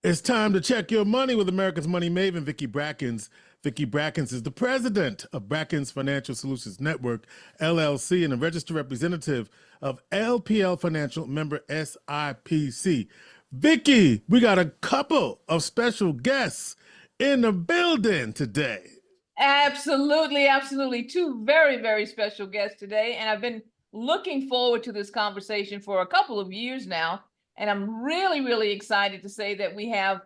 It's time to check your money with America's money maven, Vicki Brackens. Vicki Brackens is the president of Brackens Financial Solutions Network, LLC, and a registered representative of LPL Financial, member SIPC. Vicki, we got a couple of special guests in the building today. Absolutely, absolutely. Two very, very special guests today. And I've been looking forward to this conversation for a couple of years now. And I'm really, really excited to say that we have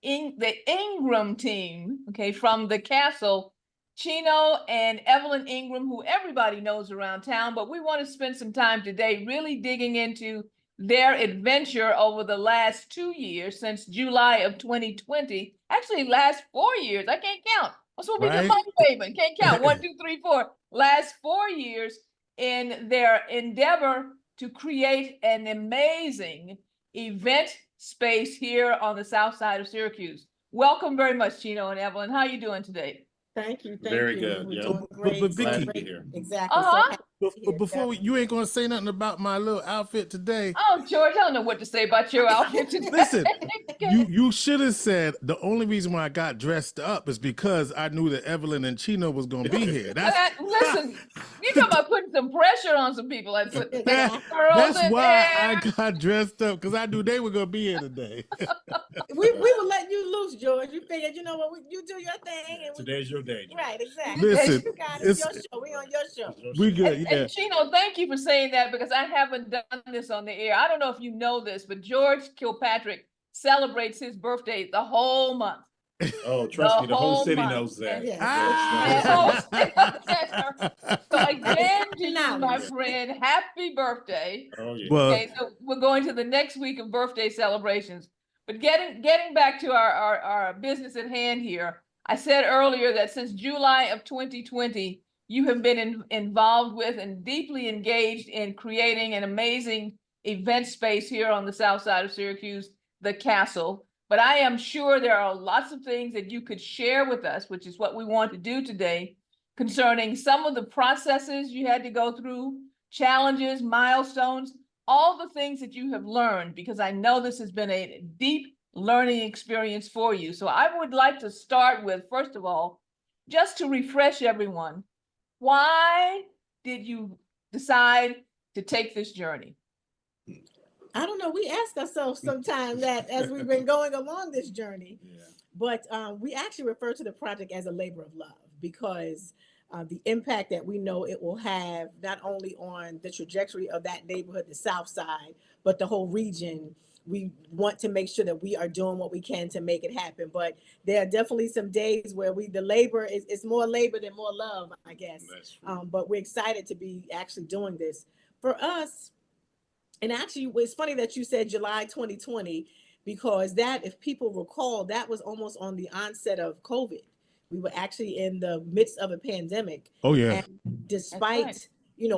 the Ingram team, okay, from the Castle, Chino and Evelyn Ingram, who everybody knows around town. But we want to spend some time today really digging into their adventure over the last 2 years, since July of 2020. Actually, last 4 years. I can't count. I'm supposed to be the money maven. Can't count. 1, 2, 3, 4. Last 4 years in their endeavor to create an amazing event space here on the South Side of Syracuse. Welcome very much, Chino and Evelyn. How are you doing today? Thank you. Very good. We're Yeah. doing great. But Vicki, Glad to be here. Exactly. But before you ain't gonna say nothing about my little outfit today. Oh, George, I don't know what to say about your outfit today. Listen, you should have said the only reason why I got dressed up is because I knew that Evelyn and Chino was gonna be here. Listen, you talking about putting some pressure on some people. That's why I got dressed up, because I knew they were gonna be here today. we were letting you loose, George. You figured, you know what, you do your thing. And Today's your day. Right, exactly. Listen, it's your show. We on your show. We good, yeah. And Chino, thank you for saying that, because I haven't done this on the air. I don't know if you know this, but George Kilpatrick celebrates his birthday the whole month. Oh, trust me, the whole city knows that. So again, to you, my friend, happy birthday. Oh, yeah. Well, Okay, so we're going to the next week of birthday celebrations. But getting back to our business at hand here, I said earlier that since July of 2020, you have been involved with and deeply engaged in creating an amazing event space here on the South Side of Syracuse, the Castle. But I am sure there are lots of things that you could share with us, which is what we want to do today, concerning some of the processes you had to go through, challenges, milestones, all the things that you have learned, because I know this has been a deep learning experience for you. So I would like to start with, first of all, just to refresh everyone, why did you decide to take this journey? I don't know. We ask ourselves sometimes that as we've been going along this journey, but we actually refer to the project as a labor of love, because the impact that we know it will have not only on the trajectory of that neighborhood, the South Side, but the whole region. We want to make sure that we are doing what we can to make it happen. But there are definitely some days where the labor is more labor than more love, I guess. But we're excited to be actually doing this. For us, and actually, it's funny that you said July 2020, because that, if people recall, that was almost on the onset of COVID. We were actually in the midst of a pandemic. Oh, yeah. And despite,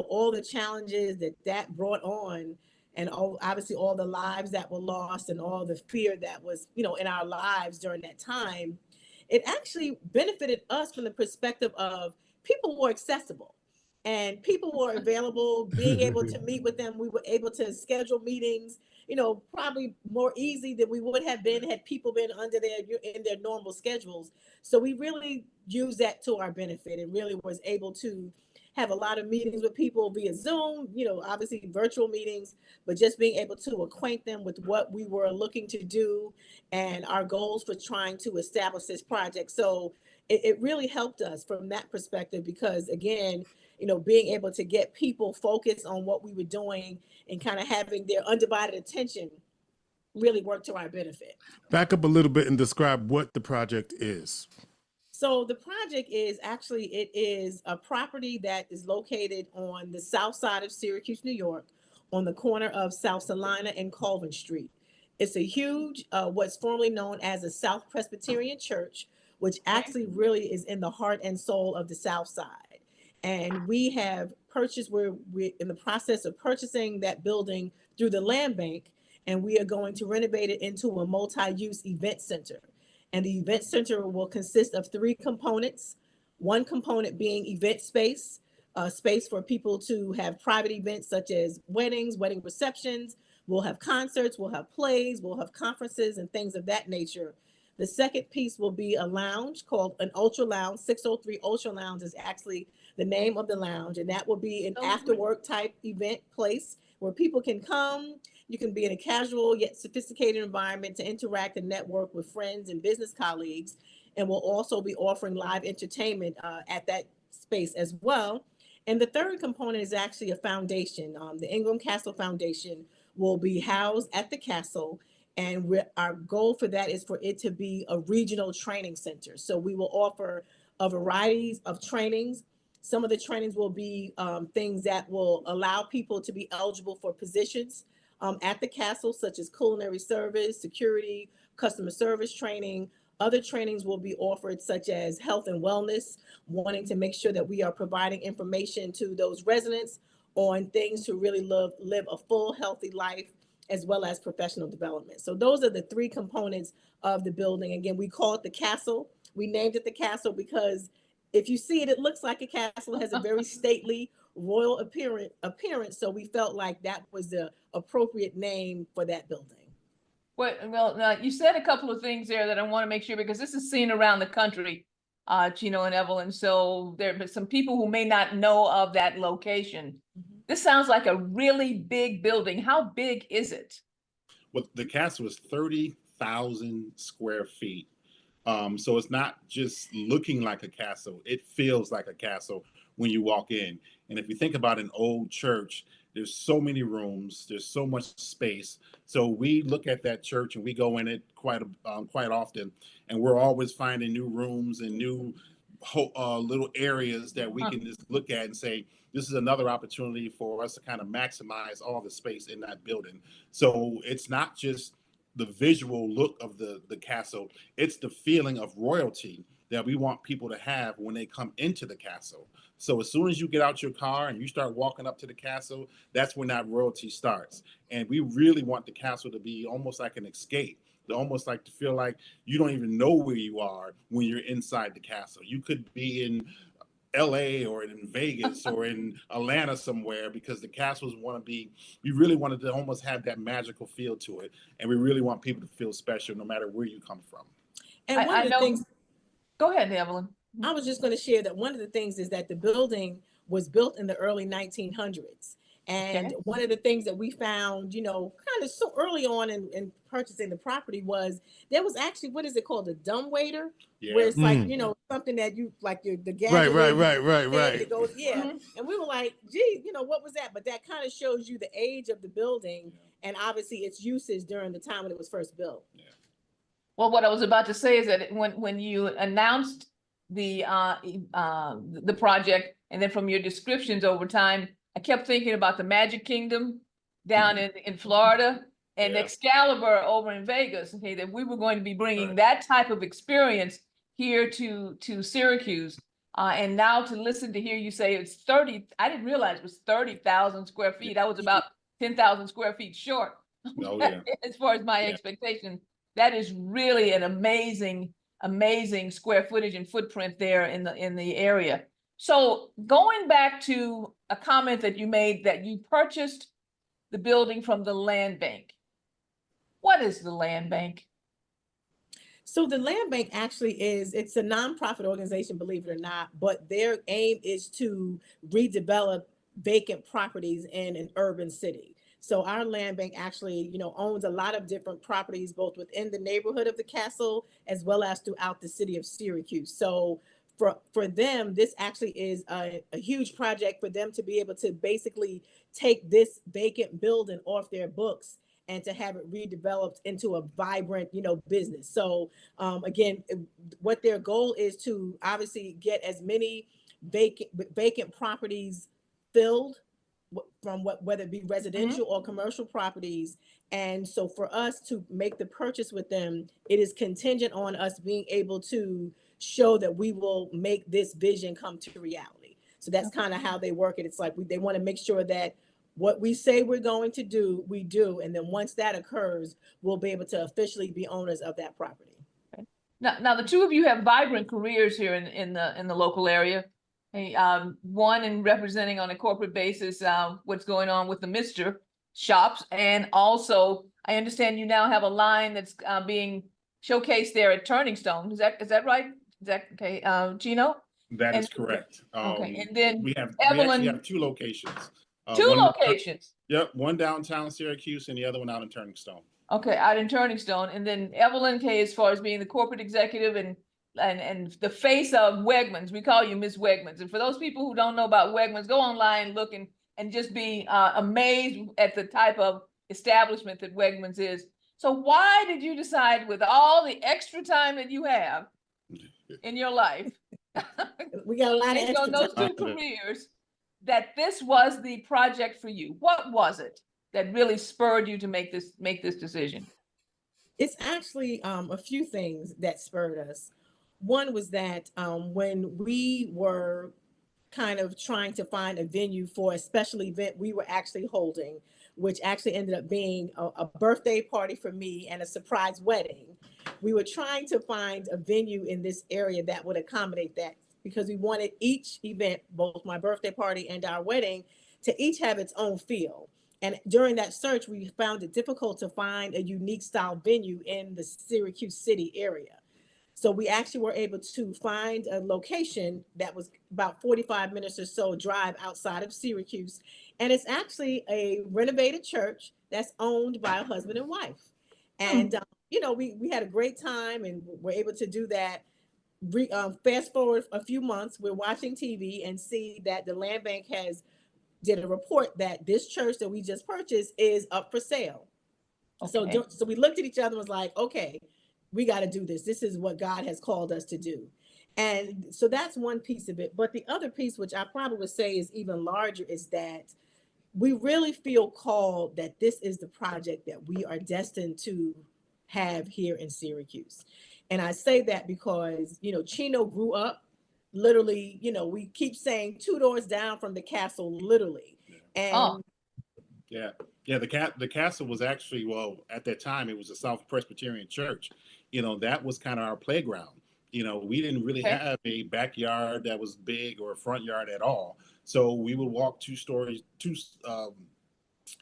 all the challenges that brought on, and obviously all the lives that were lost and all the fear that was, in our lives during that time, it actually benefited us from the perspective of people were accessible. And people were available, being able to meet with them. We were able to schedule meetings, probably more easy than we would have been had people been in their normal schedules. So we really used that to our benefit, and really was able to have a lot of meetings with people via Zoom, obviously virtual meetings, but just being able to acquaint them with what we were looking to do and our goals for trying to establish this project. So it really helped us from that perspective, because again, being able to get people focused on what we were doing and kind of having their undivided attention really worked to our benefit. Back up a little bit and describe what the project is. So the project is actually, it is a property that is located on the South Side of Syracuse, New York, on the corner of South Salina and Colvin Street. It's a huge, what's formerly known as a South Presbyterian Church, which actually really is in the heart and soul of the South Side. And we have purchased, we're in the process of purchasing that building through the land bank, and we are going to renovate it into a multi-use event center. And the event center will consist of 3 components. One component being event space, space for people to have private events such as weddings, wedding receptions, We'll have concerts, we'll have plays, we'll have conferences and things of that nature. The second piece will be a lounge called an Ultra Lounge. 603 Ultra Lounge is actually the name of the lounge, and that will be an after work type event place where people can come. You can be in a casual yet sophisticated environment to interact and network with friends and business colleagues. And we'll also be offering live entertainment at that space as well. And the third component is actually a foundation. The Ingram Castle Foundation will be housed at the castle. And our goal for that is for it to be a regional training center. So we will offer a variety of trainings. Some of the trainings will be things that will allow people to be eligible for positions at the castle, such as culinary service, security, customer service training. Other trainings will be offered, such as health and wellness, wanting to make sure that we are providing information to those residents on things to really live a full, healthy life, as well as professional development. So those are the three components of the building. Again, we call it the castle. We named it the castle because if you see it, it looks like a castle. It has a very stately, royal appearance. So we felt like that was the appropriate name for that building. Well, you said a couple of things there that I want to make sure, because this is seen around the country, Chino and Evelyn. So there are some people who may not know of that location. Mm-hmm. This sounds like a really big building. How big is it? Well, the castle is 30,000 square feet. So it's not just looking like a castle. It feels like a castle when you walk in. And if you think about an old church, there's so many rooms, there's so much space. So we look at that church and we go in it quite often, and we're always finding new rooms and new little areas that we can just look at and say, this is another opportunity for us to kind of maximize all the space in that building. So it's not just the visual look of the castle, it's the feeling of royalty that we want people to have when they come into the castle. So as soon as you get out your car and you start walking up to the castle, that's when that royalty starts. And we really want the castle to be almost like an escape, to almost like to feel like you don't even know where you are when you're inside the castle. You could be in LA or in Vegas or in Atlanta somewhere, because the castles we really wanted to almost have that magical feel to it. And we really want people to feel special no matter where you come from. And one of the things, go ahead, Evelyn. I was just going to share that one of the things is that the building was built in the early 1900s. And one of the things that we found, kind of so early on in purchasing the property was there was actually, what is it called? A dumbwaiter, where it's like, something that you like the gadget. Right. Goes, And we were like, gee, what was that? But that kind of shows you the age of the building and obviously its usage during the time when it was first built. Yeah. Well, what I was about to say is that when you announced the project, and then from your descriptions over time, I kept thinking about the Magic Kingdom down in Florida and Excalibur over in Vegas. Okay, that we were going to be bringing that type of experience here to Syracuse. And now to hear you say it's 30, I didn't realize it was 30,000 square feet. I was about 10,000 square feet short. Oh, yeah. As far as my expectation. That is really an amazing square footage and footprint there in the area. So going back to a comment that you made, that you purchased the building from the land bank. What is the land bank? So the land bank actually it's a nonprofit organization, believe it or not, but their aim is to redevelop vacant properties in an urban city. So our land bank actually, owns a lot of different properties, both within the neighborhood of the castle, as well as throughout the city of Syracuse. So for them, this actually is a huge project for them to be able to basically take this vacant building off their books and to have it redeveloped into a vibrant, business. So again, what their goal is to obviously get as many vacant properties filled from whether it be residential or commercial properties. And so for us to make the purchase with them, it is contingent on us being able to show that we will make this vision come to reality. So that's kind of how they work it. It's like they want to make sure that what we say we're going to do, we do. And then once that occurs, we'll be able to officially be owners of that property. Okay. Now the two of you have vibrant careers here in the local area. Hey, one in representing on a corporate basis what's going on with the Mr. shops. And also, I understand you now have a line that's being showcased there at Turning Stone. Is that right? Is that okay, Chino? That And is correct. okay, and then we Evelyn, actually have two locations. two locations. Yep, one downtown Syracuse and the other one out in Turning Stone. Okay, out in Turning Stone, and then Evelyn K, as far as being the corporate executive and the face of Wegmans. We call you Miss Wegmans. And for those people who don't know about Wegmans, go online, look, and just be amazed at the type of establishment that Wegmans is. So why did you decide, with all the extra time that you have in your life, we got a lot of extra those two careers, that this was the project for you? What was it that really spurred you to make this decision? It's actually a few things that spurred us. One was that when we were kind of trying to find a venue for a special event we were actually holding, which actually ended up being a birthday party for me and a surprise wedding. We were trying to find a venue in this area that would accommodate that, because we wanted each event, both my birthday party and our wedding, to each have its own feel. And during that search, we found it difficult to find a unique style venue in the Syracuse city area. So we actually were able to find a location that was about 45 minutes or so drive outside of Syracuse. And it's actually a renovated church that's owned by a husband and wife. And, we had a great time and were able to do that. Fast forward a few months, we're watching TV and see that the land bank did a report that this church that we just purchased is up for sale. Okay. So we looked at each other and was like, okay, we got to do this. This is what God has called us to do. And so that's one piece of it. But the other piece, which I probably would say is even larger, is that we really feel called that this is the project that we are destined to have here in Syracuse. And I say that because, Chino grew up literally, we keep saying 2 doors down from the castle, literally. And the castle was actually, well, at that time, it was a South Presbyterian church. That was kind of our playground. We didn't really have a backyard that was big or a front yard at all. So we would walk 2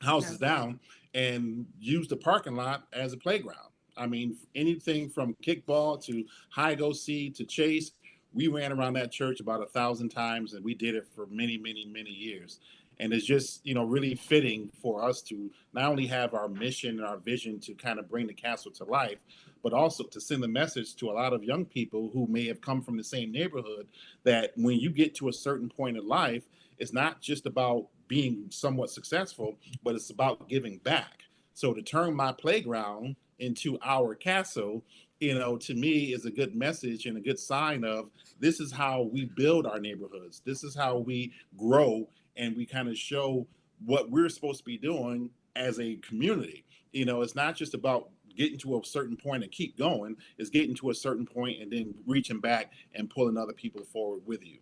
houses down and use the parking lot as a playground. I mean, anything from kickball to hide-go-seek to chase, we ran around that church about 1,000 times, and we did it for many, many, many years. And it's just, really fitting for us to not only have our mission and our vision to kind of bring the castle to life, but also to send a message to a lot of young people who may have come from the same neighborhood, that when you get to a certain point in life, it's not just about being somewhat successful, but it's about giving back. So to turn my playground into our castle, to me is a good message and a good sign of, this is how we build our neighborhoods. This is how we grow, and we kind of show what we're supposed to be doing as a community. It's not just about getting to a certain point and keep going. It's getting to a certain point and then reaching back and pulling other people forward with you.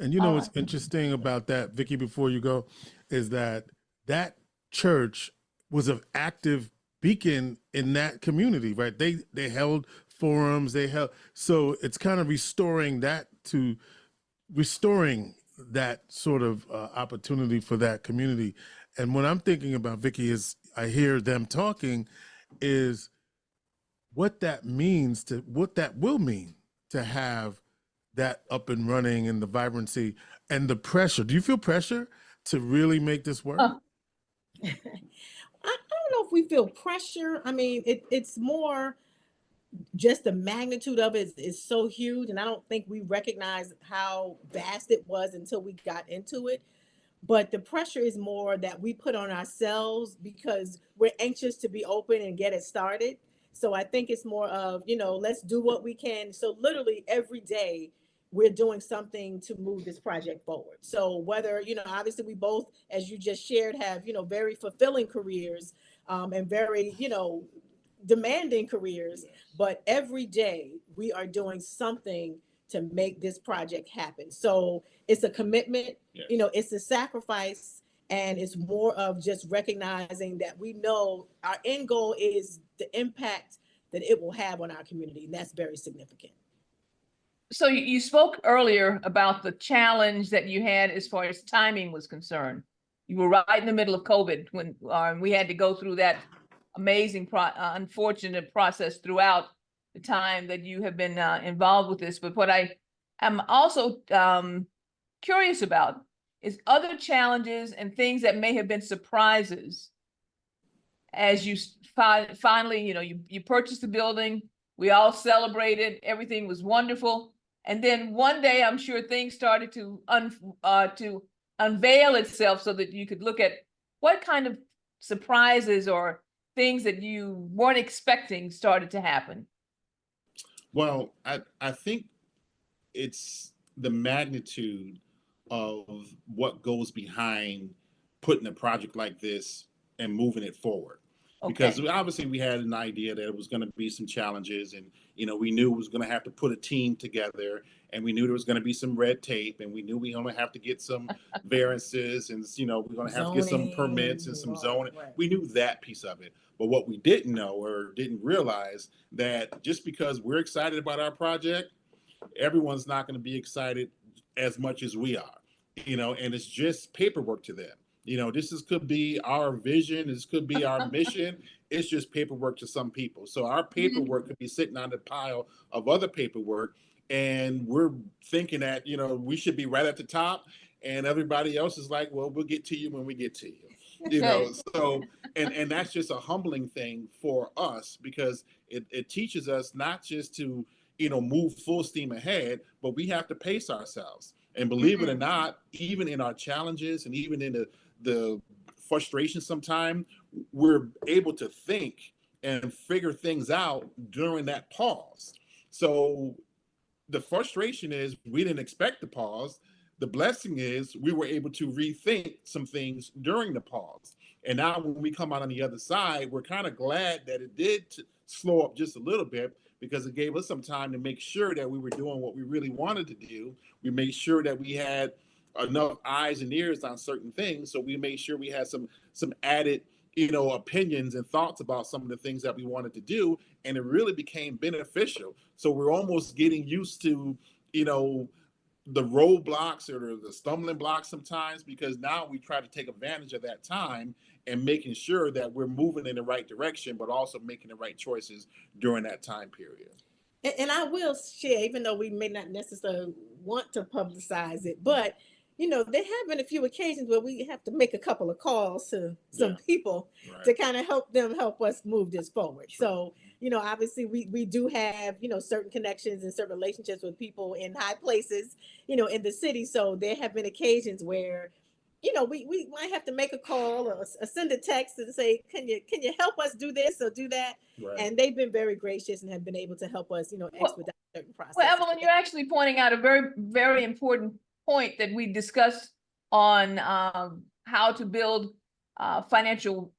And what's interesting about that, Vicki, before you go, is that church was an active beacon in that community, right? They held forums, so it's kind of restoring that sort of opportunity for that community. And what I'm thinking about, Vicki, is I hear them talking, is what that will mean to have that up and running, and the vibrancy and the pressure. Do you feel pressure to really make this work? I don't know if we feel pressure. I mean, it's more just the magnitude of it is so huge. And I don't think we recognized how vast it was until we got into it. But the pressure is more that we put on ourselves because we're anxious to be open and get it started. So I think it's more of, let's do what we can. So literally every day we're doing something to move this project forward. So whether, obviously we both, as you just shared, have, very fulfilling careers and very, demanding careers, but every day we are doing something to make this project happen. So it's a commitment, it's a sacrifice, and it's more of just recognizing that we know our end goal is the impact that it will have on our community. And that's very significant. So you spoke earlier about the challenge that you had as far as timing was concerned. You were right in the middle of COVID when we had to go through that amazing, unfortunate process throughout the time that you have been involved with this. But what I am also curious about is other challenges and things that may have been surprises as you finally, you purchased the building, we all celebrated, everything was wonderful. And then one day, I'm sure things started to unveil itself so that you could look at what kind of surprises or things that you weren't expecting started to happen. Well, I think it's the magnitude of what goes behind putting a project like this and moving it forward. Okay. Because obviously we had an idea that it was going to be some challenges, and we knew it was going to have to put a team together, and we knew there was going to be some red tape, and we knew we only have to get some variances, and we're going to have to get some permits and some zoning. Right. We knew that piece of it, but what we didn't know or didn't realize that just because we're excited about our project, everyone's not going to be excited as much as we are, and it's just paperwork to them. Could be our vision. This could be our mission. It's just paperwork to some people. So our paperwork could be sitting on the pile of other paperwork, and we're thinking that, we should be right at the top, and everybody else is like, well, we'll get to you when we get to you. So, and that's just a humbling thing for us, because it teaches us not just to, move full steam ahead, but we have to pace ourselves. And believe it or not, even in our challenges and even in the frustration sometimes, we're able to think and figure things out during that pause. So the frustration is we didn't expect the pause. The blessing is we were able to rethink some things during the pause. And now when we come out on the other side, we're kind of glad that it did slow up just a little bit, because it gave us some time to make sure that we were doing what we really wanted to do. We made sure that we had enough eyes and ears on certain things. So we made sure we had some added, opinions and thoughts about some of the things that we wanted to do. And it really became beneficial. So we're almost getting used to, the roadblocks or the stumbling blocks sometimes, because now we try to take advantage of that time and making sure that we're moving in the right direction, but also making the right choices during that time period. And I will share, even though we may not necessarily want to publicize it, but there have been a few occasions where we have to make a couple of calls to some people to kind of help us move this forward. Sure. So, obviously we do have, certain connections and certain relationships with people in high places, in the city. So there have been occasions where, we might have to make a call or send a text and say, can you help us do this or do that? Right. And they've been very gracious and have been able to help us, expedite certain processes. Well, Evelyn, you're actually pointing out a very, very important point that we discussed on how to build financial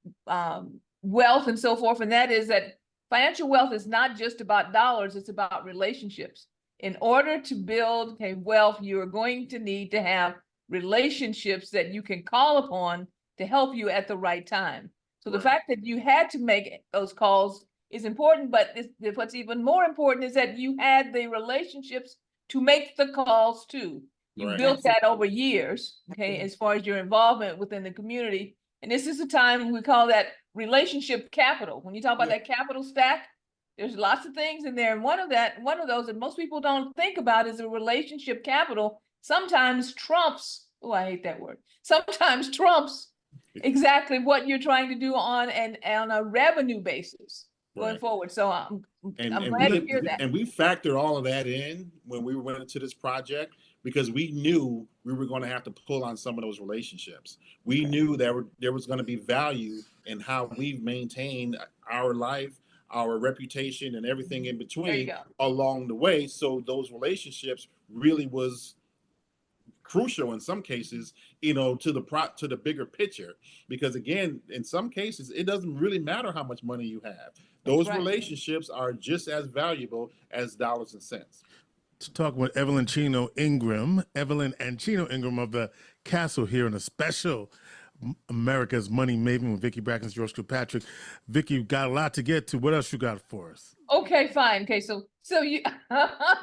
wealth and so forth. And that is that financial wealth is not just about dollars, it's about relationships. In order to build wealth, you are going to need to have relationships that you can call upon to help you at the right time. So the fact that you had to make those calls is important, but what's even more important is that you had the relationships to make the calls too. You built that over years, as far as your involvement within the community. And this is the time we call that relationship capital. When you talk about that capital stack, there's lots of things in there. And one of those that most people don't think about is a relationship capital sometimes trumps, I hate that word, sometimes trumps exactly what you're trying to do on a revenue basis going forward. So I'm glad to hear that. And we factored all of that in when we went into this project, because we knew we were going to have to pull on some of those relationships. We knew that there was going to be value in how we've maintained our life, our reputation, and everything in between along the way. So those relationships really was crucial in some cases, to the bigger picture, because again, in some cases, it doesn't really matter how much money you have. Those relationships are just as valuable as dollars and cents. To talk with Evelyn and Chino Ingram of the Castle here in a special America's Money Maven with Vicki Brackens, George Kilpatrick. Vicki, you've got a lot to get to. What else you got for us? Okay, fine. Okay, so So you,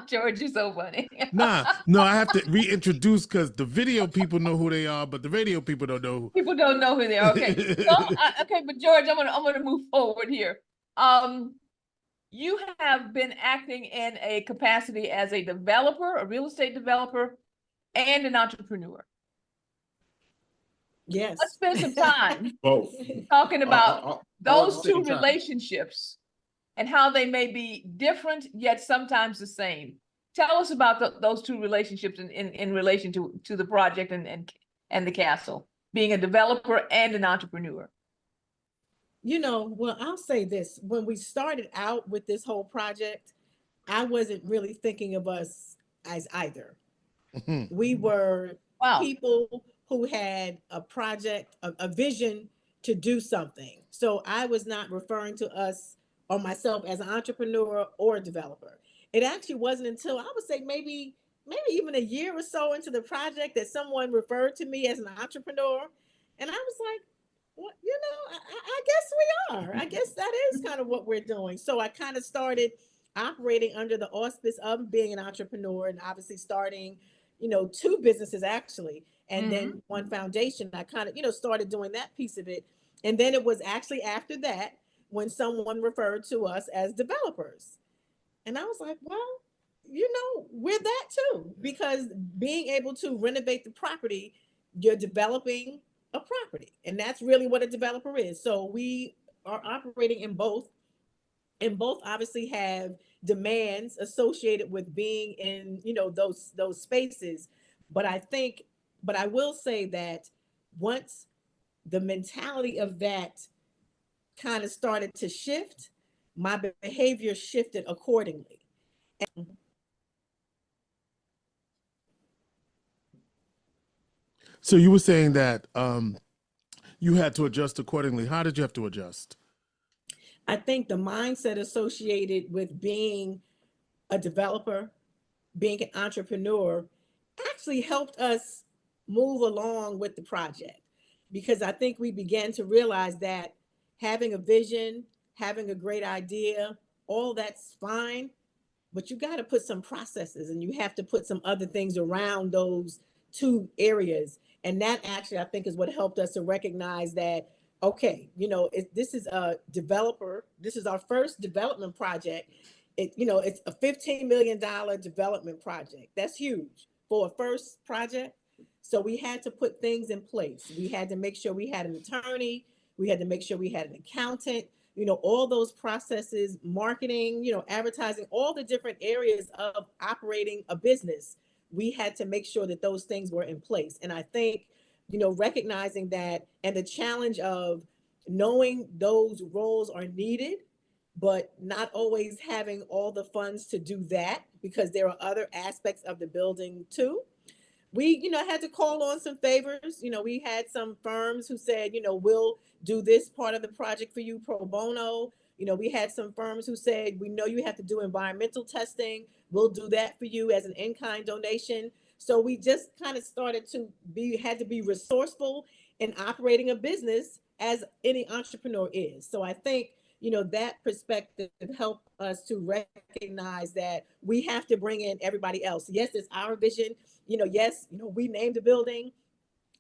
George, you're so funny. Nah, no, I have to reintroduce because the video people know who they are, but the radio people don't know. People don't know who they are. Okay. So, okay, but George, I'm gonna move forward here. You have been acting in a capacity as a developer, a real estate developer, and an entrepreneur. Yes. Let's spend some time Both. talking about All those at the two same time. relationships and how they may be different yet sometimes the same. Tell us about those two relationships in relation to the project and the castle, being a developer and an entrepreneur. Well, I'll say this. When we started out with this whole project, I wasn't really thinking of us as either. We were Wow. people who had a project, a vision to do something. So I was not referring to us or myself as an entrepreneur or a developer. It actually wasn't until I would say maybe even a year or so into the project that someone referred to me as an entrepreneur. And I was like, well, I guess we are. I guess that is kind of what we're doing. So I kind of started operating under the auspice of being an entrepreneur and obviously starting, two businesses actually. And then one foundation. I kind of, started doing that piece of it. And then it was actually after that when someone referred to us as developers. And I was like, well, we're that too, because being able to renovate the property, you're developing a property. And that's really what a developer is. So we are operating in both, and both obviously have demands associated with being in, those spaces. But I will say that once the mentality of that kind of started to shift, my behavior shifted accordingly. So you were saying that you had to adjust accordingly. How did you have to adjust? I think the mindset associated with being a developer, being an entrepreneur, actually helped us move along with the project, because I think we began to realize that having a vision, having a great idea, all that's fine, but you got to put some processes and you have to put some other things around those two areas. And that actually, I think, is what helped us to recognize that, okay, this is a developer. This is our first development project. It's a $15 million development project. That's huge for a first project. So we had to put things in place. We had to make sure we had an attorney. We had to make sure we had an accountant, all those processes, marketing, advertising, all the different areas of operating a business. We had to make sure that those things were in place. And I think, recognizing that, and the challenge of knowing those roles are needed, but not always having all the funds to do that, because there are other aspects of the building too. We, had to call on some favors. We had some firms who said, we'll do this part of the project for you pro bono. We had some firms who said, we know you have to do environmental testing. We'll do that for you as an in-kind donation. So we just kind of started to had to be resourceful in operating a business as any entrepreneur is. So I think, that perspective helped us to recognize that we have to bring in everybody else. Yes, it's our vision. Yes, we named the building.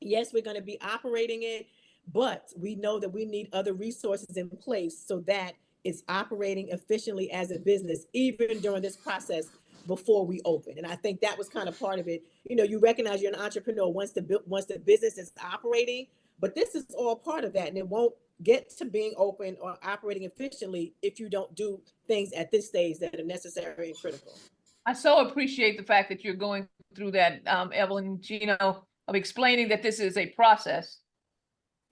Yes, we're going to be operating it, but we know that we need other resources in place so that it's operating efficiently as a business, even during this process before we open. And I think that was kind of part of it. You recognize you're an entrepreneur once the business is operating, but this is all part of that. And it won't get to being open or operating efficiently if you don't do things at this stage that are necessary and critical. I so appreciate the fact that you're going through that, Evelyn and Chino, of explaining that this is a process,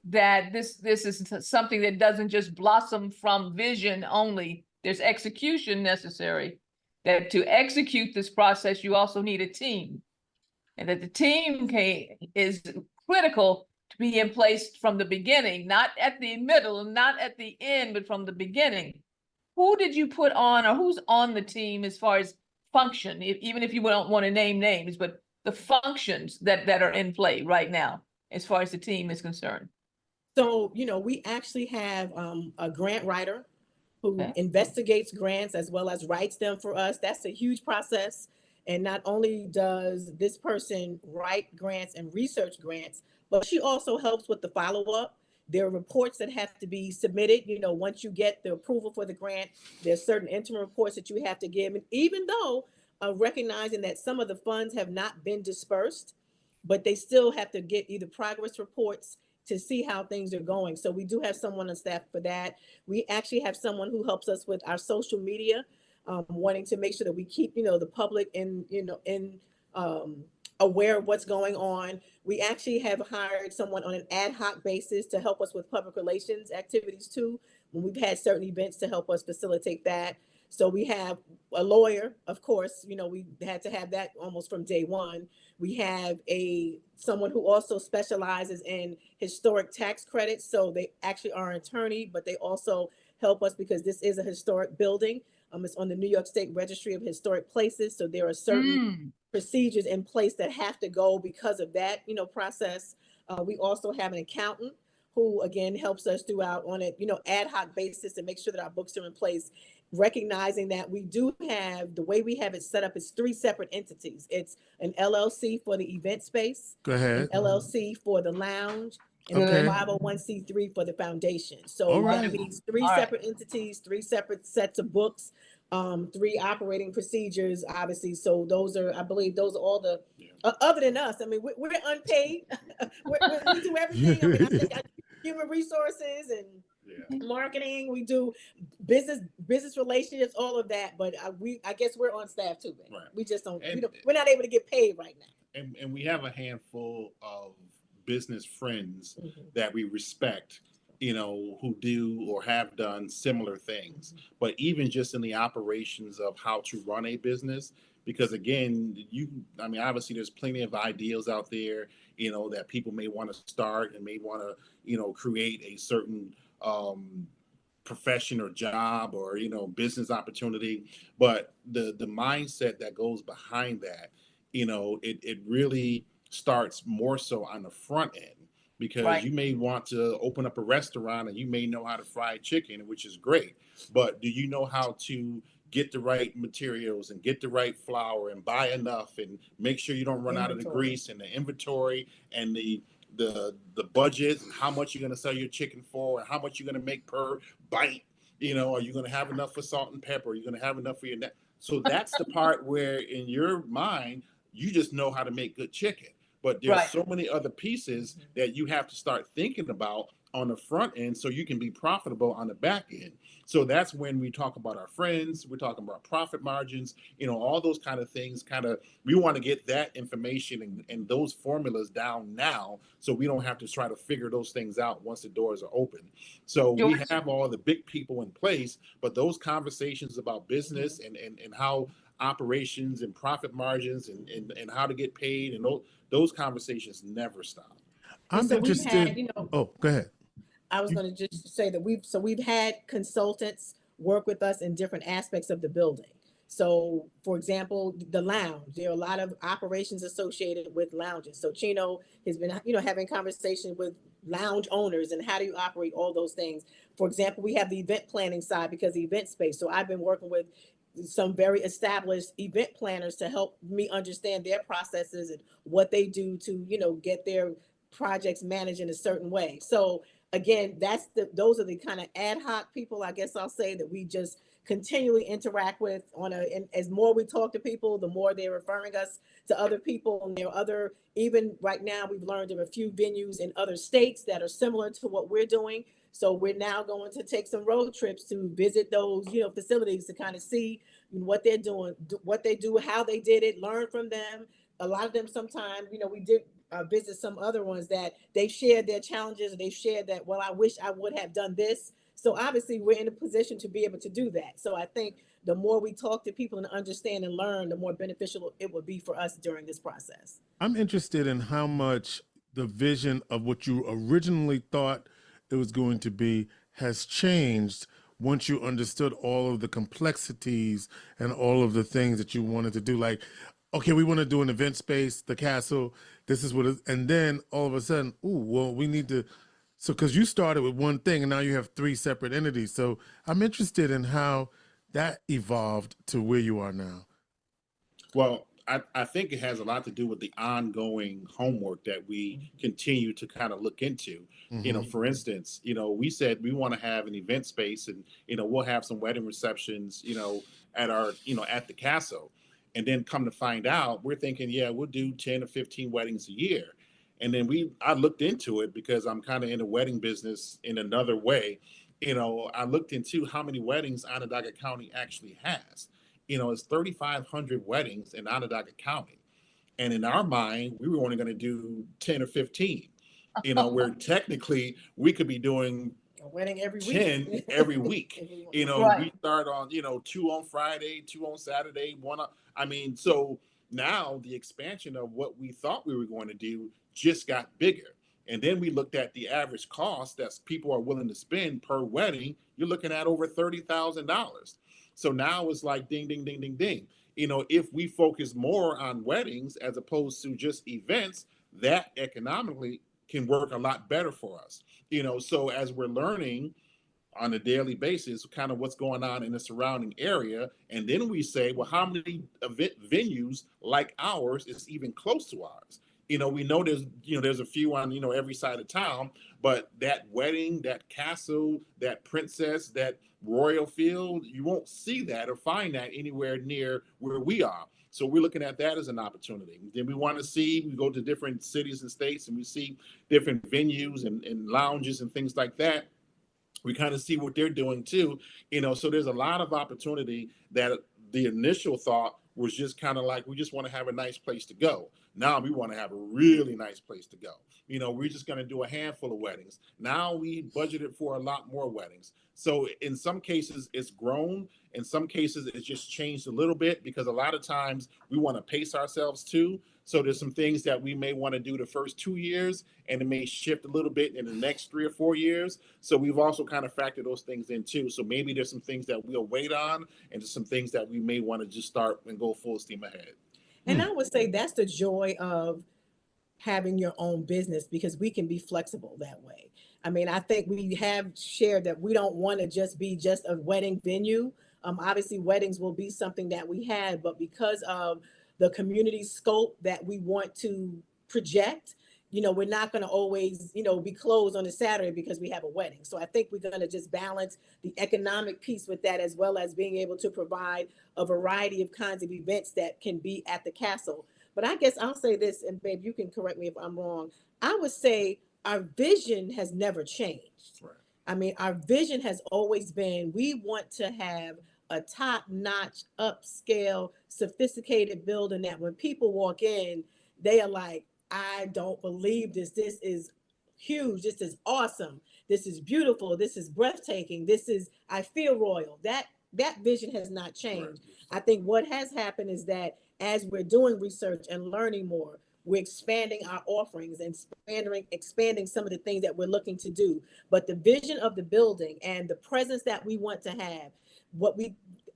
that this is something that doesn't just blossom from vision only. There's execution necessary, that to execute this process, you also need a team, and that the team is critical to be in place from the beginning, not at the middle, not at the end, but from the beginning. Who did you put on, or who's on the team as far as function, even if you don't want to name names, but the functions that are in play right now, as far as the team is concerned? So, we actually have a grant writer who Okay. investigates grants as well as writes them for us. That's a huge process. And not only does this person write grants and research grants, but she also helps with the follow-up. There are reports that have to be submitted. Once you get the approval for the grant, there's certain interim reports that you have to give. And even though recognizing that some of the funds have not been dispersed, but they still have to get either progress reports to see how things are going. So we do have someone on staff for that. We actually have someone who helps us with our social media, wanting to make sure that we keep, the public aware of what's going on. We actually have hired someone on an ad hoc basis to help us with public relations activities too, when we've had certain events to help us facilitate that. So we have a lawyer, of course, we had to have that almost from day one. We have someone who also specializes in historic tax credits. So they actually are an attorney, but they also help us because this is a historic building. It's on the New York State Registry of Historic Places. So there are certain procedures in place that have to go because of that, process. We also have an accountant who again helps us throughout on a, ad hoc basis to make sure that our books are in place, recognizing that we do have, the way we have it set up is 3 separate entities. It's an LLC for the event space, Go ahead. an LLC for the lounge, and Okay. a 501c3 for the foundation. So All right. that means 3 All right. separate entities, 3 separate sets of books, 3 operating procedures, obviously. So those are, I believe those are all the, other than us, I mean, we're unpaid. we do everything. I mean, I think human resources and marketing, we do business relationships, all of that. But I guess we're on staff too, man. Right. We just we're not able to get paid right now. And we have a handful of business friends that we respect, who do or have done similar things. But even just in the operations of how to run a business, because again, obviously there's plenty of ideas out there, that people may want to start and may want to, create a certain profession or job or, business opportunity. But the mindset that goes behind that, it really starts more so on the front end, because Right. you may want to open up a restaurant and you may know how to fry chicken, which is great. But do you know how to get the right materials and get the right flour and buy enough and make sure you don't run out of the grease and the inventory and the budget and how much you're going to sell your chicken for and how much you're going to make per bite? Are you going to have enough for salt and pepper? Are you going to have enough for your net? So that's the part where in your mind, you just know how to make good chicken. But there's Right. so many other pieces that you have to start thinking about on the front end so you can be profitable on the back end. So that's when we talk about our friends, we're talking about profit margins, all those kind of things. We want to get that information and those formulas down now so we don't have to try to figure those things out once the doors are open. So we have all the big people in place, but those conversations about business and how operations and profit margins and how to get paid and those conversations never stop. I'm So we've interested. had, Oh, go ahead. I was going to just say that we've had consultants work with us in different aspects of the building. So, for example, the lounge, there are a lot of operations associated with lounges. So Chino has been, having conversations with lounge owners and how do you operate all those things. For example, we have the event planning side because the event space. So I've been working with some very established event planners to help me understand their processes and what they do to, get their projects managed in a certain way. So again, those are the kind of ad hoc people, I guess I'll say, that we just continually interact with and as more we talk to people, the more they're referring us to other people. And there are even right now, we've learned there are a few venues in other states that are similar to what we're doing. So we're now going to take some road trips to visit those, facilities to kind of see what they're doing, what they do, how they did it, learn from them. A lot of them sometimes, we did visit some other ones that they've shared their challenges and they've shared that, well, I wish I would have done this. So obviously we're in a position to be able to do that. So I think the more we talk to people and understand and learn, the more beneficial it would be for us during this process. I'm interested in how much the vision of what you originally thought it was going to be has changed once you understood all of the complexities and all of the things that you wanted to do. Like, okay, we want to do an event space, the castle, this is what it is. And then all of a sudden, we need to So, because you started with one thing and now you have three separate entities. So, I'm interested in how that evolved to where you are now. Well, I think it has a lot to do with the ongoing homework that we continue to kind of look into. For instance, we said we want to have an event space, and we'll have some wedding receptions, at our, at the castle. And then come to find out, we're thinking, yeah, we'll do 10 or 15 weddings a year. And then I looked into it because I'm kind of in the wedding business in another way. I looked into how many weddings Onondaga County actually has. It's 3,500 weddings in Onondaga County. And in our mind, we were only going to do 10 or 15, where technically we could be doing A wedding every 10 week. every week. Right. We start on, 2 on Friday, 2 on Saturday, so now the expansion of what we thought we were going to do just got bigger. And then we looked at the average cost that people are willing to spend per wedding. You're looking at over $30,000. So now it's like ding, ding, ding, ding, ding. If we focus more on weddings as opposed to just events, that economically can work a lot better for us. So as we're learning on a daily basis, kind of what's going on in the surrounding area. And then we say, well, how many event venues like ours is even close to ours? We know there's a few on, every side of town, but that wedding, that castle, that princess, that royal field, you won't see that or find that anywhere near where we are. So we're looking at that as an opportunity. Then we go to different cities and states and we see different venues and lounges and things like that. We kind of see what they're doing too, so there's a lot of opportunity that the initial thought was just kind of like, we just want to have a nice place to go. Now we want to have a really nice place to go. We're just going to do a handful of weddings. Now we budgeted for a lot more weddings. So in some cases it's grown. In some cases it's just changed a little bit because a lot of times we want to pace ourselves too. So there's some things that we may want to do the first 2 years and it may shift a little bit in the next 3 or 4 years. So we've also kind of factored those things in too. So maybe there's some things that we'll wait on and there's some things that we may want to just start and go full steam ahead. And I would say that's the joy of having your own business, because we can be flexible that way. I mean, I think we have shared that we don't want to just be just a wedding venue. Obviously, weddings will be something that we had, but because of the community scope that we want to project, we're not going to always, be closed on a Saturday because we have a wedding. So I think we're going to just balance the economic piece with that, as well as being able to provide a variety of kinds of events that can be at the castle. But I guess I'll say this, and babe, you can correct me if I'm wrong. I would say our vision has never changed. Right. I mean, our vision has always been, we want to have a top-notch, upscale, sophisticated building that when people walk in, they are like, I don't believe this. This is huge. This is awesome. This is beautiful. This is breathtaking. I feel royal. That vision has not changed. Right. I think what has happened is that as we're doing research and learning more, we're expanding our offerings and expanding some of the things that we're looking to do. But the vision of the building and the presence that we want to have,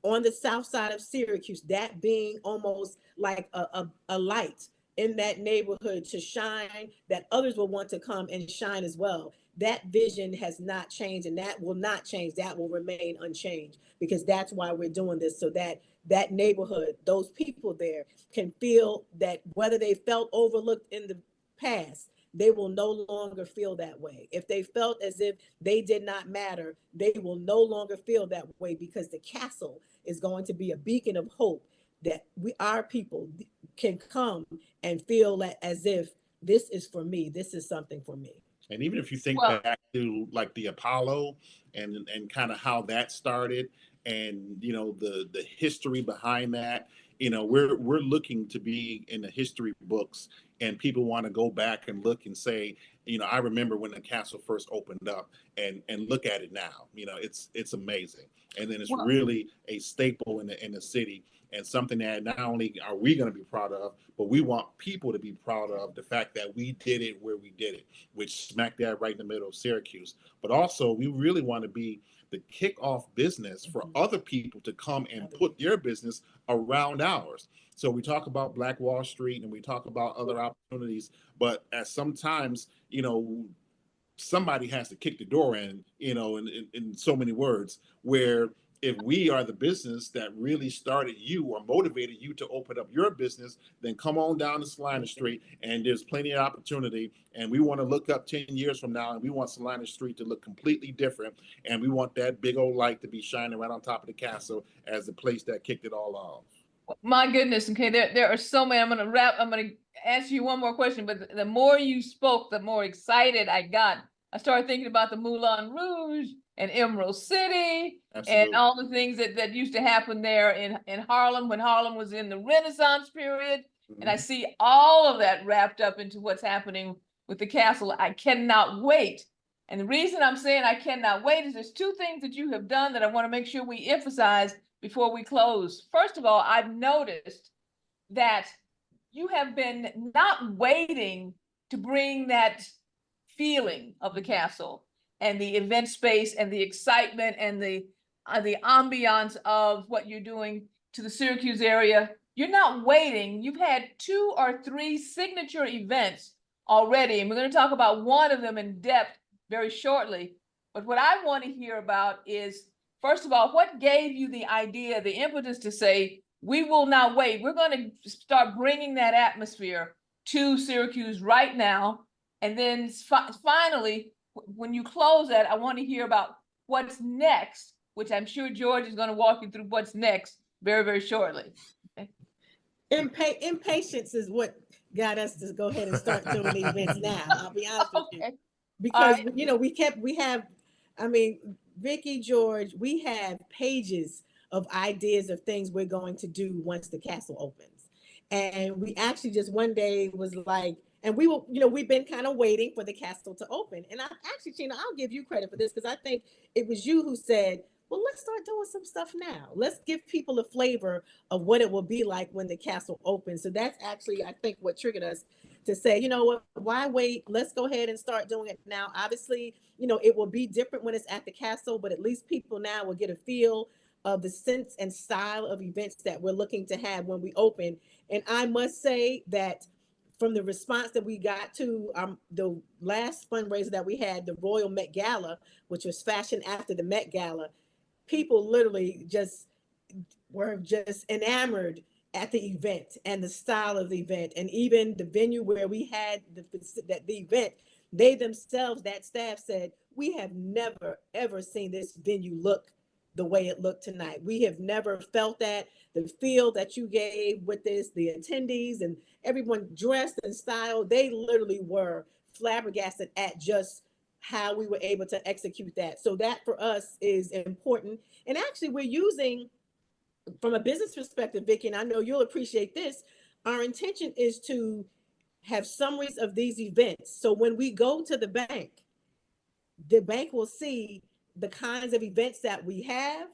on the South Side of Syracuse, that being almost like a light in that neighborhood to shine, that others will want to come and shine as well. That vision has not changed, and that will not change. That will remain unchanged, because that's why we're doing this, so that neighborhood, those people there can feel that whether they felt overlooked in the past, they will no longer feel that way. If they felt as if they did not matter, they will no longer feel that way, because the castle is going to be a beacon of hope that our people can come and feel that as if this is for me, this is something for me. And even if you think back to like the Apollo and kind of how that started, and the history behind that, we're looking to be in the history books, and people want to go back and look and say, I remember when the castle first opened up, and look at it now. It's amazing, and then it's really a staple in the city, and something that not only are we going to be proud of, but we want people to be proud of the fact that we did it where we did it, which smack dab right in the middle of Syracuse. But also, we really want to be the kickoff business for other people to come and put their business around ours. So we talk about Black Wall Street and we talk about other opportunities, but at sometimes, somebody has to kick the door in, in so many words, where if we are the business that really started you or motivated you to open up your business, then come on down to Salina Street, and there's plenty of opportunity. And we want to look up 10 years from now, and we want Salina Street to look completely different. And we want that big old light to be shining right on top of the castle as the place that kicked it all off. My goodness. Okay. There are so many. I'm going to ask you one more question, but the more you spoke, the more excited I got. I started thinking about the Moulin Rouge and Emerald City. Absolutely. And all the things that used to happen there in Harlem when Harlem was in the Renaissance period. Mm-hmm. And I see all of that wrapped up into what's happening with the castle. I cannot wait. And the reason I'm saying I cannot wait is there's two things that you have done that I want to make sure we emphasize before we close. First of all, I've noticed that you have been not waiting to bring that feeling of the castle and the event space and the excitement and the ambiance of what you're doing to the Syracuse area. You're not waiting. You've had 2 or 3 signature events already, and we're going to talk about one of them in depth very shortly. But what I want to hear about is, first of all, what gave you the idea, the impetus to say, we will not wait. We're going to start bringing that atmosphere to Syracuse right now. And then finally, when you close that, I want to hear about what's next, which I'm sure George is going to walk you through what's next very, very shortly. Okay. Impatience is what got us to go ahead and start doing the events now. I'll be honest with you. Because, Vicki, George, we have pages of ideas of things we're going to do once the castle opens. And we actually just one day was like, and we will, we've been kind of waiting for the castle to open. And Chino, I'll give you credit for this, because I think it was you who said, well, let's start doing some stuff now. Let's give people a flavor of what it will be like when the castle opens. So that's actually, I think, what triggered us to say, you know what, why wait? Let's go ahead and start doing it now. Obviously, it will be different when it's at the castle, but at least people now will get a feel of the sense and style of events that we're looking to have when we open. And I must say that from the response that we got to the last fundraiser that we had, the Royal Met Gala, which was fashioned after the Met Gala, people literally were enamored at the event and the style of the event, and even the venue where we had the event. They themselves, that staff said, we have never ever seen this venue look the way it looked tonight. We have never felt that. The feel that you gave with this, the attendees and everyone dressed and styled, they literally were flabbergasted at just how we were able to execute that. So that for us is important. And actually we're using, from a business perspective, Vicki, and I know you'll appreciate this, our intention is to have summaries of these events. So when we go to the bank will see the kinds of events that we have,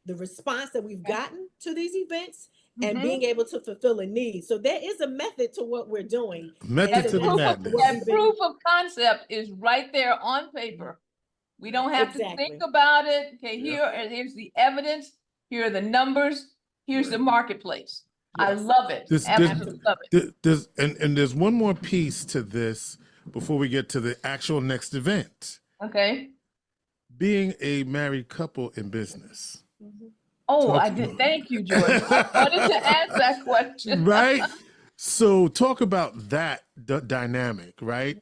the response that we've gotten to these events, and being able to fulfill a need. So there is a method to what we're doing. Method to the madness. That proof of concept is right there on paper. We don't have to think about it. Okay, here's the evidence. Here are the numbers. Here's the marketplace. Yes. I love it. Absolutely love it. There's one more piece to this before we get to the actual next event. Okay. Being a married couple in business. Oh, I did. Thank you, George. I wanted to ask that question. Right? So talk about that dynamic, right?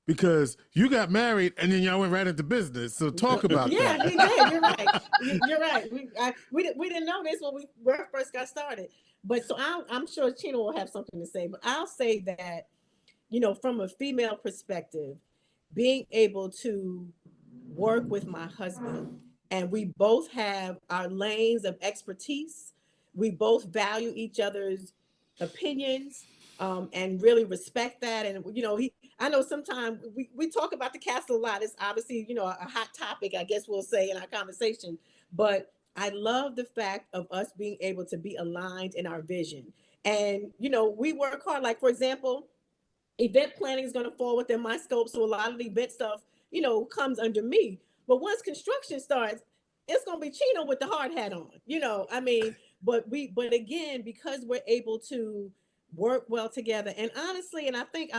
Because you got married and then y'all went right into business. So talk about that. Yeah, we did. You're right. You're right. We didn't know this when we first got started. But so I'm sure Chino will have something to say. But I'll say that, from a female perspective, being able to work with my husband, and we both have our lanes of expertise. We both value each other's opinions, and really respect that. And, I know sometimes we talk about the castle a lot. It's obviously, a hot topic, I guess we'll say, in our conversation. But I love the fact of us being able to be aligned in our vision. And, we work hard. Like, for example, event planning is going to fall within my scope. So a lot of the event stuff, comes under me. But once construction starts, it's going to be Chino with the hard hat on, but again, because we're able to work well together. And honestly, and I think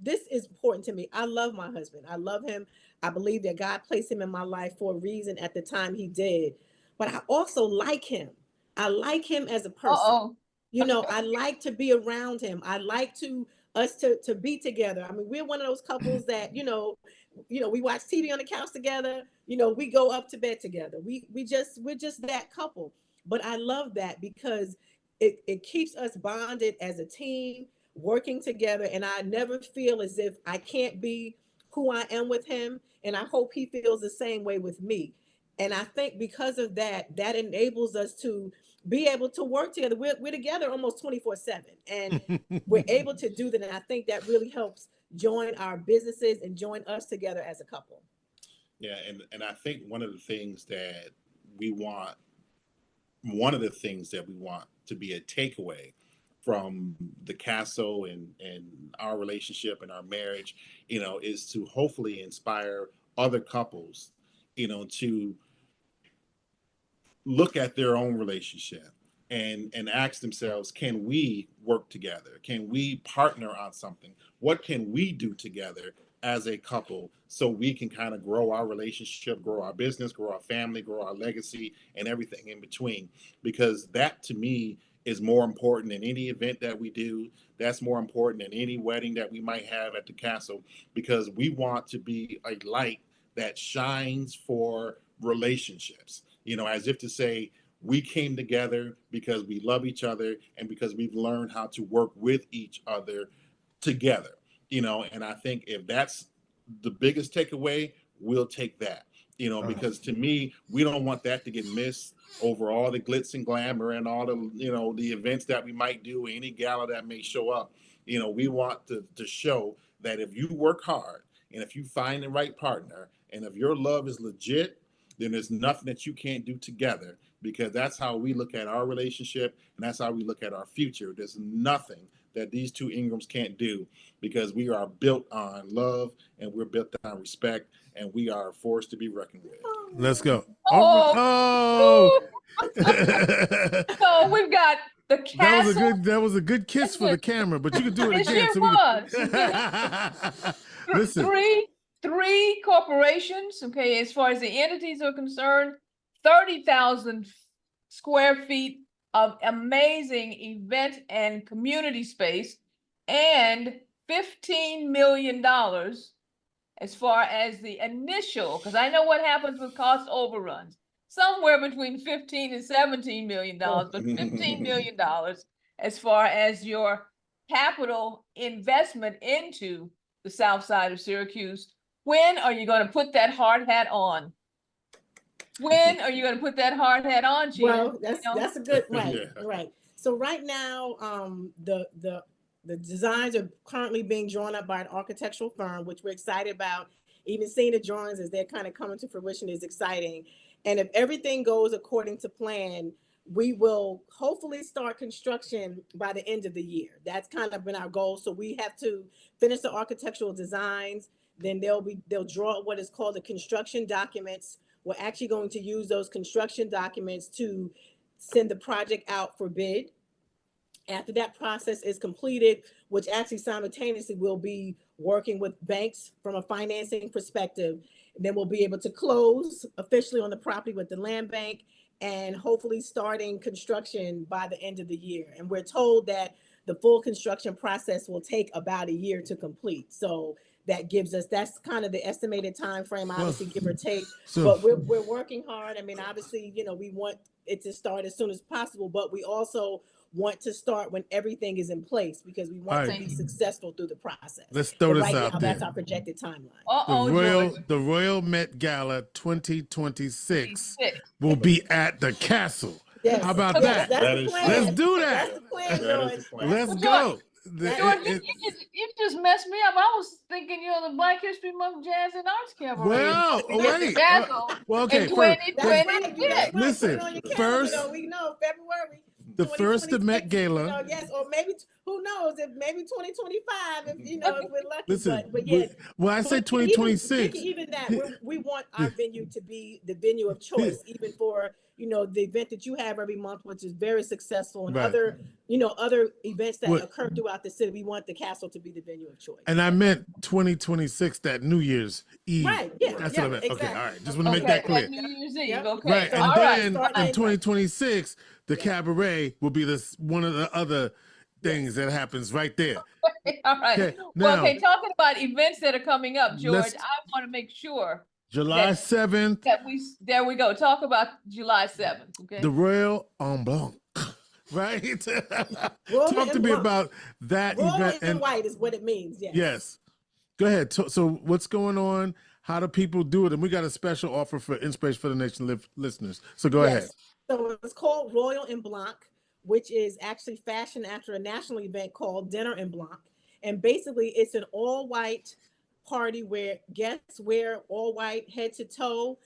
this is important to me. I love my husband. I love him. I believe that God placed him in my life for a reason at the time he did. But I also like him. I like him as a person. Uh-oh. I like to be around him. I like us to be together. I mean, we're one of those couples that, we watch TV on the couch together. We go up to bed together. We're just that couple. But I love that because it keeps us bonded as a team, working together. And I never feel as if I can't be who I am with him. And I hope he feels the same way with me. And I think because of that, that enables us to be able to work together. We're together almost 24/7, and we're able to do that. And I think that really helps join our businesses and join us together as a couple. Yeah, and I think one of the things that we want to be a takeaway from the castle and our relationship and our marriage, is to hopefully inspire other couples, to look at their own relationship and ask themselves, can we work together? Can we partner on something? What can we do together as a couple so we can kind of grow our relationship, grow our business, grow our family, grow our legacy, and everything in between? Because that, to me, is more important than any event that we do. That's more important than any wedding that we might have at the castle, because we want to be a light that shines for relationships, as if to say, we came together because we love each other and because we've learned how to work with each other together, and I think if that's the biggest takeaway, we'll take that, because to me, we don't want that to get missed over all the glitz and glamour and all the, the events that we might do, any gala that may show up. We want to show that if you work hard and if you find the right partner and if your love is legit, then there's nothing that you can't do together, because that's how we look at our relationship and that's how we look at our future. There's nothing that these two Ingrams can't do, because we are built on love and we're built on respect, and we are a force to be reckoned with. Let's go. Oh. So we've got the castle. That was a good kiss for the camera, but you can do it again. Listen. Three corporations, okay, as far as the entities are concerned, 30,000 square feet of amazing event and community space, and $15 million as far as the initial, because I know what happens with cost overruns, somewhere between 15 and $17 million, but $15 million as far as your capital investment into the South Side of Syracuse. When are you going to put that hard hat on? When are you going to put that hard hat on, Gina? Well, that's a good right. So right now, the designs are currently being drawn up by an architectural firm, which we're excited about. Even seeing the drawings as they're kind of coming to fruition is exciting. And if everything goes according to plan, we will hopefully start construction by the end of the year. That's kind of been our goal. So we have to finish the architectural designs. Then they'll draw what is called the construction documents. We're actually going to use those construction documents to send the project out for bid. After that process is completed, which actually simultaneously will be working with banks from a financing perspective, then we'll be able to close officially on the property with the land bank and hopefully starting construction by the end of the year. And we're told that the full construction process will take about a year to complete. So that's kind of the estimated time frame, obviously, give or take. But we're working hard. I mean, obviously, we want it to start as soon as possible, but we also want to start when everything is in place, because we want to be successful through the process. Let's throw this out there. That's our projected timeline. The Royal Met Gala 2026 will be at the castle. Yes. How about that? Let's do that. That's the plan, George. Let's go. George, you just messed me up. I was thinking you're the Black History Month Jazz and Arts Cabaret. Well, wait. Okay. Listen, first, we know February. the first the Met Gala. Yes, or maybe who who knows if maybe 2025, if if we're lucky. Listen, but yes. well, I say But 2026. even that, we want our venue to be the venue of choice, even for the event that you have every month, which is very successful, and Right. other other events that occur throughout the city. We want the castle to be the venue of choice. And I meant 2026, that New Year's Eve. Right. Yeah. That's yeah, what I meant. exactly. Okay. All right. Just want to make that clear. New Year's Eve. Yep. Okay. Right. And All right. then in 2026, the cabaret will be one of the other things that happens right there. All right. Okay, Well, now- talking about events that are coming up, George, Let's- I want to make sure July that- 7th, there we go. Talk about July 7th. Okay. the Royal En Blanc. Right? Royal Talk to En me Blanc. about that Royal event. and white is what it means. Yes. Yes. Go ahead. So what's going on? How do people do it? And we got a special offer for Inspiration for the Nation listeners. So go ahead. So it's called Royal En Blanc, which is actually fashioned after a national event called Dinner En Blanc. And basically it's an all white party where guests wear all white head to toe.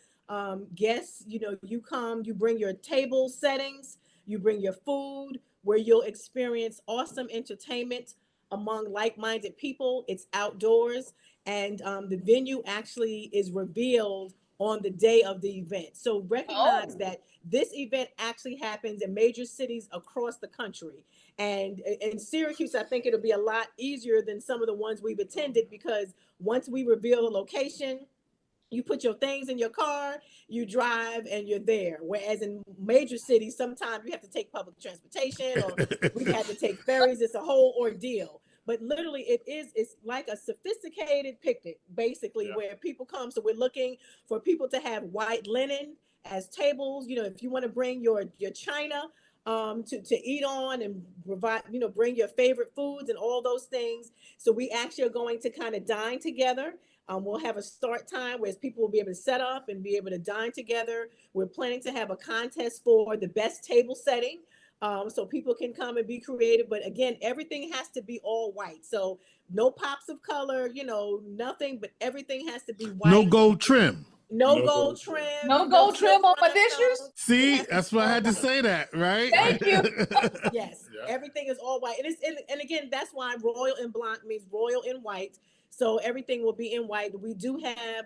Guests, you come, you bring your table settings, you bring your food, where you'll experience awesome entertainment among like-minded people. It's outdoors, and the venue actually is revealed on the day of the event. So recognize that this event actually happens in major cities across the country. And in Syracuse, I think it'll be a lot easier than some of the ones we've attended, because once we reveal the location, you put your things in your car, you drive, and you're there. Whereas in major cities, sometimes you have to take public transportation, or we've had to take ferries. It's a whole ordeal. But literally it's like a sophisticated picnic, basically, where people come. So we're looking for people to have white linen as tables. If you want to bring your china to eat on, and provide, bring your favorite foods and all those things. So we actually are going to kind of dine together. We'll have a start time where people will be able to set up and be able to dine together. We're planning to have a contest for the best table setting. So people can come and be creative. But again, everything has to be all white. So no pops of color, nothing, but everything has to be white. No gold trim. No gold trim. No gold trim on my dishes? See, that's why I had to say that, right? Thank you. Yes, everything is all white. And again, that's why Royal En Blanc means royal in white. So everything will be in white. We do have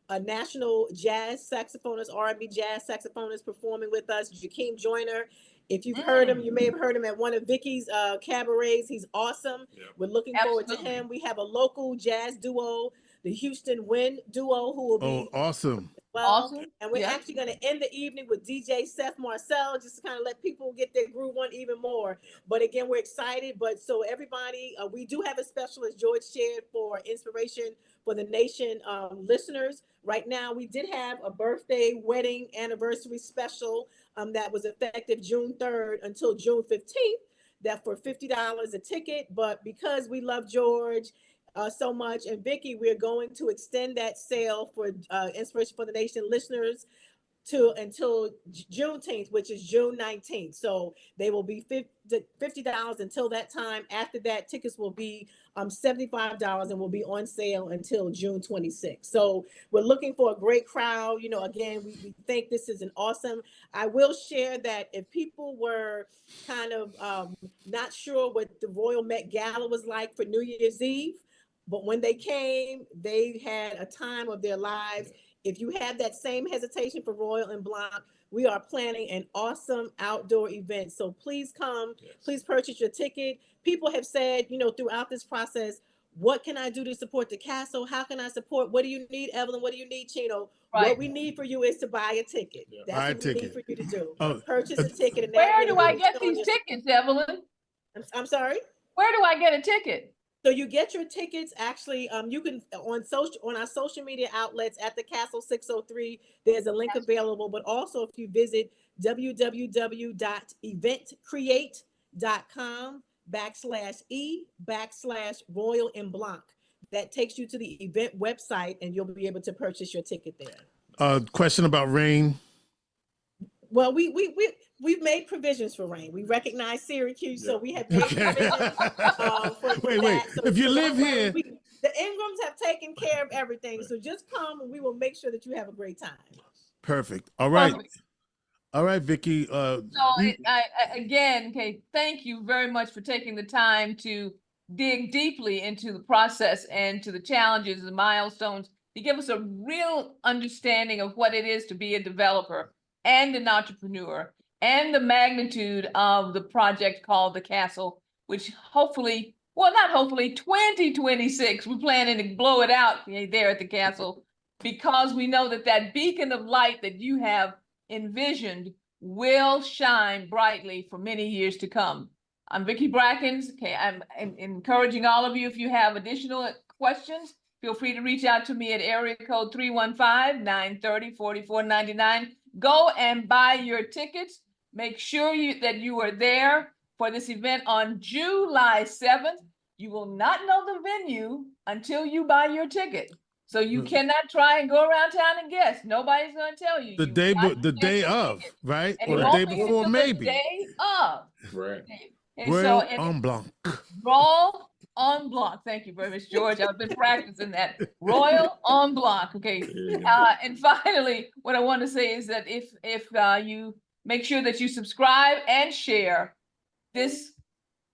a national jazz saxophonist, R&B jazz saxophonist performing with us, Jakeem Joyner. If you've heard him, you may have heard him at one of Vicki's cabarets. He's awesome. Yeah. We're looking forward to him. We have a local jazz duo, the Houston Wind duo, who will be awesome. Awesome. And we're actually going to end the evening with DJ Seth Marcel, just to kind of let people get their groove on even more. But again, we're excited. But so everybody, we do have a special, as George shared, for Inspiration for the Nation listeners. Right now, we did have a birthday, wedding, anniversary special that was effective June 3rd until June 15th, that for $50 a ticket. But because we love George so much, and Vicki, we're going to extend that sale for Inspiration for the Nation listeners until Juneteenth, which is June 19th. So they will be $50 until that time. After that, tickets will be $75 and will be on sale until June 26th. So we're looking for a great crowd. Again, we think this is an awesome. I will share that if people were kind of not sure what the Royal Met Gala was like for New Year's Eve, but when they came, they had a time of their lives. If you have that same hesitation for Royal En Blanc, we are planning an awesome outdoor event. So please come, please purchase your ticket. People have said, throughout this process, what can I do to support the castle? How can I support? What do you need, Evelyn? What do you need, Chino? Right. What we need for you is to buy a ticket. That's what we need for you to do. Purchase a ticket. And where do I get these tickets, Evelyn? I'm sorry? Where do I get a ticket? So you get your tickets, actually, you can on our social media outlets at the Castle 603, there's a link available, but also if you visit www.eventcreate.com/e/Royal En Blanc. That takes you to the event website, and you'll be able to purchase your ticket there. Question about rain. Well, we've made provisions for rain. We recognize Syracuse, so we have made provisions for wait. that. So if you live here, the Ingrams have taken care of everything. So just come, and we will make sure that you have a great time. Perfect. All right. All right, Vicki. Again, okay, thank you very much for taking the time to dig deeply into the process and to the challenges and milestones to give us a real understanding of what it is to be a developer and an entrepreneur and the magnitude of the project called the Castle, which hopefully, well, not hopefully, 2026, we're planning to blow it out there at the Castle, because we know that that beacon of light that you have envisioned will shine brightly for many years to come. I'm Vicki Brackens. Okay, I'm encouraging all of you, if you have additional questions, feel free to reach out to me at area code 315-930-4499. Go and buy your tickets. Make sure that you are there for this event on July 7th. You will not know the venue until you buy your ticket. So you cannot try and go around town and guess. Nobody's going to tell you. The day of, right? And Or the day before, maybe. The day of. Right. And Royal En Blanc. Royal En Blanc. Thank you very much, George. I've been practicing that. Royal En Blanc. Okay. And finally, what I want to say is that if you make sure that you subscribe and share this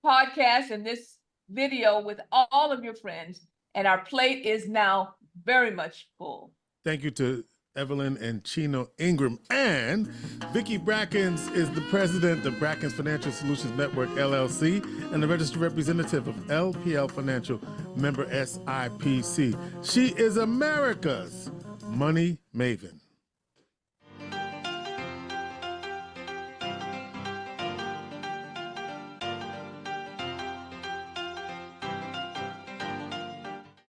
podcast and this video with all of your friends, and our plate is now very much full. Thank you to Evelyn and Chino Ingram. And Vicki Brackens is the president of Brackens Financial Solutions Network, LLC, and the registered representative of LPL Financial, member SIPC. She is America's money maven.